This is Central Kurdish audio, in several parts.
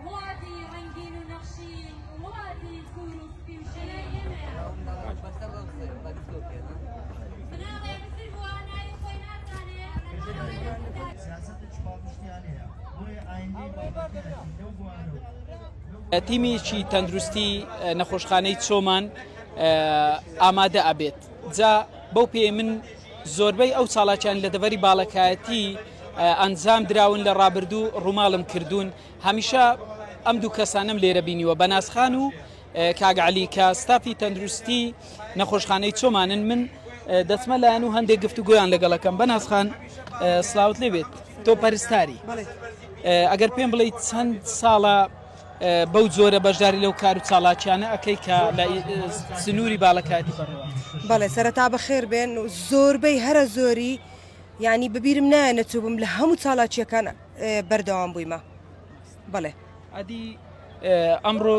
وادي رنگین و نقشین وادي كوروسكي وشلايمه بناغي بسير وانا يخوينات عليه سیاست چپاوشتیانەیە بۆیە ئایندەی بابەتەکەی لەو بوانەوە تیمیکی تەندروستی نەخۆشخانەی چۆمان ئامادە ئەبێت جا بەو پێ من زۆربەی ئەو چاڵاکیان لە دەڤەری باڵەکایەتی ئەنجام دراون لە ڕابردوو ڕووماڵم کردوون هەمیشە ئەم دوو کەسانم لێرە بینیوە بەناسخان و کاگعلی کە ستافی تەندروستی نەخۆشخانەی چۆمانن من دەچمە لایەن و هەندێک گفتوگۆیان لەگەڵەکەم بەناسخان سلااوت لێ بێت تۆ پەرستاری ئەگەر پێم بڵێیت چەند ساڵە بەو جۆرە بەشداری لەو کار و چاڵاکیانە ئەەکەی کە لە سنووری باڵەکاتی بڕەوە بەڵێ سەرەتا بەخێر بێن و زۆربەی هەرە زۆری ینی ببیرم نایە نەچووبم لە هەموو چاڵاکیەکان بەردەوام بوویمە بەڵێ ئەدی ئەمڕۆ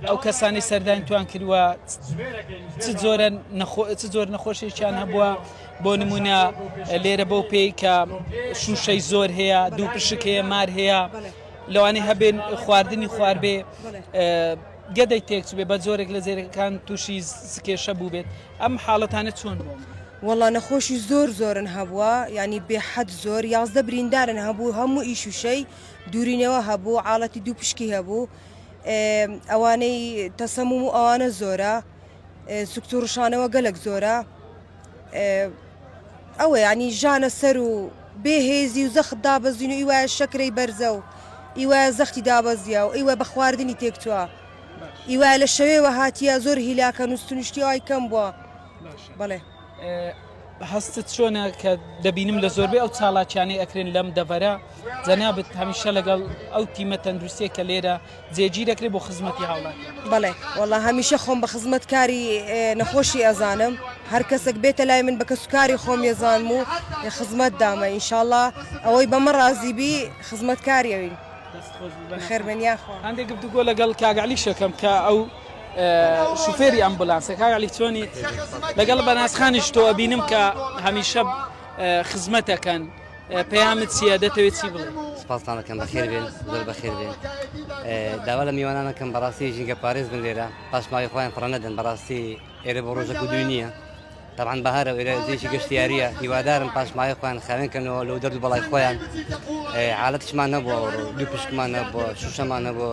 ئەو کەسانی سەردانی توان کردووە چ زۆر نەخۆشییان هەبووە بۆ نمونە لێرە بەو پێی کە شوشەی زۆر هەیە دوو پشک هەیە مار هەیە لەوانەی هەبێن خواردنی خواردبێ گەدەی تێکچوبێ بە زۆرێک لە زێرەکان تووشی سکێشە بوو بێت ئەم حاڵەتانە چۆن بوو؟ وەڵا نەخۆشی زۆرن هەبووە ینی بێحەد زۆر 11 بریندارن هەبوو هەموو ئیشوشەی دوورینەوە هەبوو حاڵەتی دوو پشکی هەبوو ئەوانەی تەسەموم و ئەوانە زۆرە سوکتۆڕشانەوە گەلک زۆرە ئەوە ینی ژانە سەر و بێهێزی و زەخت دابەزین و ئیوایە شەکرەی بەرزە و ئیوایە زەختی دابەزیە و ئیوە بە خواردنی تێکچووە ئیوایە لە شەوێوە هاتیە زۆر هیلاکە نوستنیشتی ئای کەم بووە بەڵێ هەستت چۆنە کە دەبینم لە زۆربەی ئەو چاڵاکیانەی ئەکرێن لەم دەڤەرە جەنابەت هەمیشە لەگەڵ ئەو تیمە تەندروستیە کە لێرە جێگیر دەکرێت بۆ خزمەتی هاوڵات بەڵێ وەڵا هەمیشە خۆم بە خزمەتکاری نەخۆشی ئەزانم هەر کەسێک بێتە لای من بە کەسوکاری خۆم ێزانم و خزمەت دامە ئینشاءڵڵا ئەوەی بەمە ڕازیبی خزمەتکاریەوین خێرمەنیاخوا هەندێک گفتوگۆ لەگەڵ کاگعلی شەکەم کە ئەو شوفێری ئەمبولانسە کاگعلی چۆنی لەگەڵ بەناسخانیش تۆ ئەبینم کە هەمیشە خزمەتەکەن پەیامت چییە دەتەوێت چی بڵێ؟ سپاستانەکەم بەخێر بێن زۆر بەخێر بێن داوا لە میوانانەکەم بەڕاستی ژینگە پارێز بن لێرە پاشماوی خۆیان پڕە نەدەن بەڕاستی ئێرە بۆ ڕۆژێک و دوی نییە طبعاً بەهارە و ئێرە دێشی گەشتیاریە هیوادارم پاشماوی خۆیان خاوێنکەنەوە لەو دەرد و بەڵای خۆیان حالەتشمان نەبووە دوو پشکمان هەبووە شوشەمان هەبووە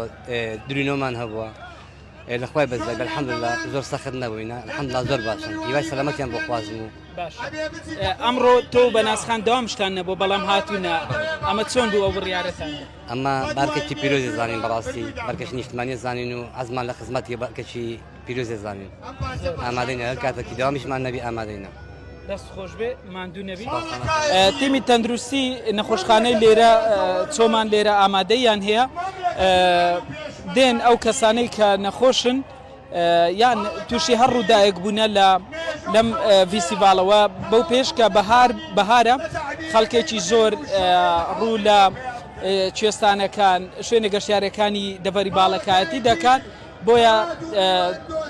درینۆمان هەبووە لەخوای بەزای الحەمدولله زۆر سەخت نەبووینە الحەمدولله زۆر باشن هیوای سەلامەتیان بۆ خوازم و باش ئەمڕۆ تۆ بەناسخان داوامشتان نەبوو بەڵام هاتوونە ئەمە چۆن بوو ئەو بڕیارەتان ئەمە بارکەی پیرۆزی زانین بەڕاستی بەرکەش نیشتمانی زانین و عەزمان لە خزمەتی بارکەی پیرۆزی زانین ئامادەینە هەر کاتێکی داوامیشمان نەبی ئامادەینە دەست خۆش بێ ماندوو نەبی تیمی تەندروستی نەخۆشخانەی لێرە چۆمان لێرە ئامادەیان هەیە دێن ئەو کەسانەی کە نەخۆشن یان تووشی هەر ڕووداەک بوونە لەم ڤیسیڤالەوە بەو پێش کە بەهارە خەڵکێکی زۆر ڕوو لە کوێستانەکان شوێنە گەشتیارەکانی دەڤەری باڵەکایەتی دەکات بۆیە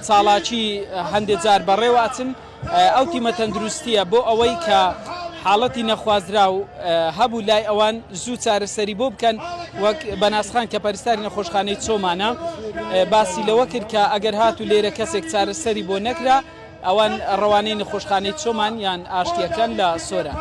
چاڵاکی هەندێک جار بەڕێوە ئاچن ئەو تیمە تەندروستیە بۆ ئەوەی کە حاڵەتی نەخوازرا و هەبوو لای ئەوان زوو چارەسەری بۆ بکەن وەک بەناسخان کە پەرستاری نەخۆشخانەی چۆمانە باسی لەوە کرد کە ئەگەر هاتو لێرە کەسێک چارەسەری بۆ نەکرا ئەوان ڕەوانەی نەخۆشخانەی چۆمان یان ئاشتیەکەن لە سۆرە